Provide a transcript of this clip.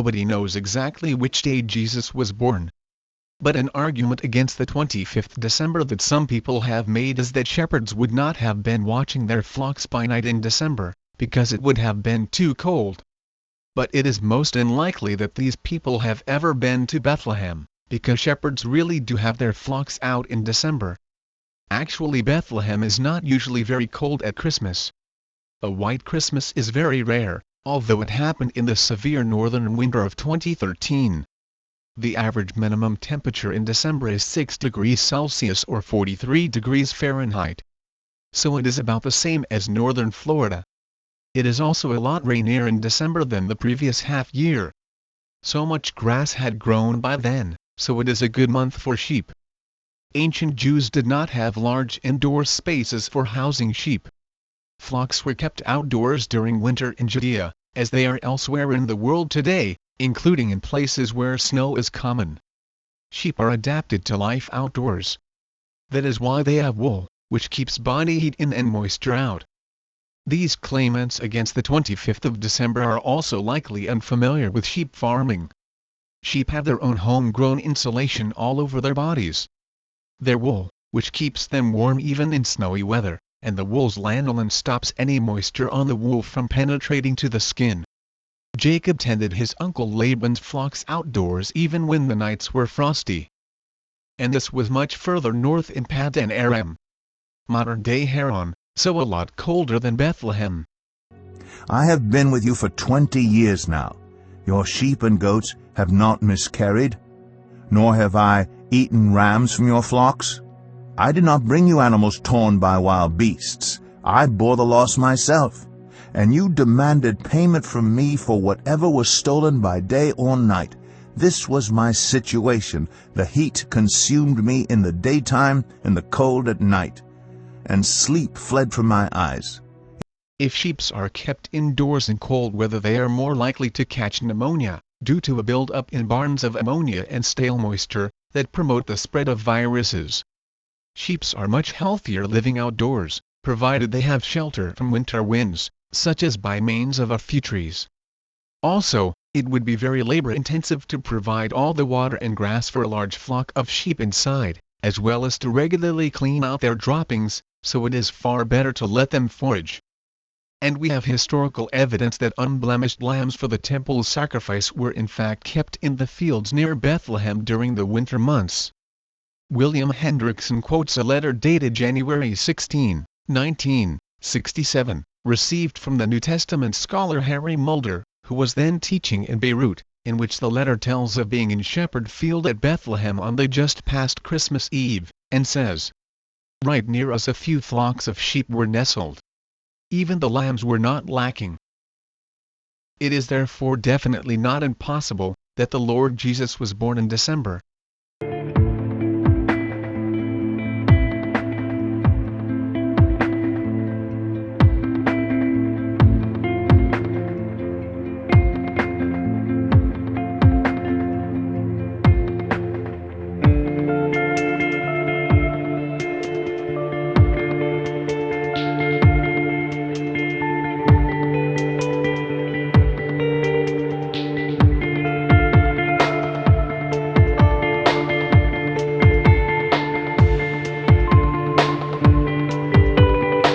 nobody knows exactly which day Jesus was born. But an argument against the 25th December that some people have made is that shepherds would not have been watching their flocks by night in December, because it would have been too cold. But it is most unlikely that these people have ever been to Bethlehem, because shepherds really do have their flocks out in December. Actually, Bethlehem is not usually very cold at Christmas. A white Christmas is very rare, although it happened in the severe northern winter of 2013. The average minimum temperature in December is 6 degrees Celsius or 43 degrees Fahrenheit. So it is about the same as northern Florida. It is also a lot rainier in December than the previous half year. So much grass had grown by then, so it is a good month for sheep. Ancient Jews did not have large indoor spaces for housing sheep. Flocks were kept outdoors during winter in Judea, as they are elsewhere in the world today, including in places where snow is common. Sheep are adapted to life outdoors. That is why they have wool, which keeps body heat in and moisture out. These claimants against the 25th of December are also likely unfamiliar with sheep farming. Sheep have their own homegrown insulation all over their bodies. Their wool, which keeps them warm even in snowy weather, and the wool's lanolin stops any moisture on the wool from penetrating to the skin. Jacob tended his uncle Laban's flocks outdoors even when the nights were frosty. And this was much further north in Paddan Aram, modern-day Haran, so a lot colder than Bethlehem. I have been with you for 20 years now. Your sheep and goats have not miscarried, nor have I eaten rams from your flocks. I did not bring you animals torn by wild beasts. I bore the loss myself. And you demanded payment from me for whatever was stolen by day or night. This was my situation. The heat consumed me in the daytime and the cold at night, and sleep fled from my eyes. If sheep are kept indoors in cold weather, they are more likely to catch pneumonia, due to a build-up in barns of ammonia and stale moisture, that promote the spread of viruses. Sheep are much healthier living outdoors, provided they have shelter from winter winds, such as by means of a few trees. Also, it would be very labor-intensive to provide all the water and grass for a large flock of sheep inside, as well as to regularly clean out their droppings, so it is far better to let them forage. And we have historical evidence that unblemished lambs for the temple sacrifice were in fact kept in the fields near Bethlehem during the winter months. William Hendrickson quotes a letter dated January 16, 1967, received from the New Testament scholar Harry Mulder, who was then teaching in Beirut, in which the letter tells of being in Shepherd Field at Bethlehem on the just past Christmas Eve, and says, "Right near us a few flocks of sheep were nestled. Even the lambs were not lacking." It is therefore definitely not impossible that the Lord Jesus was born in December,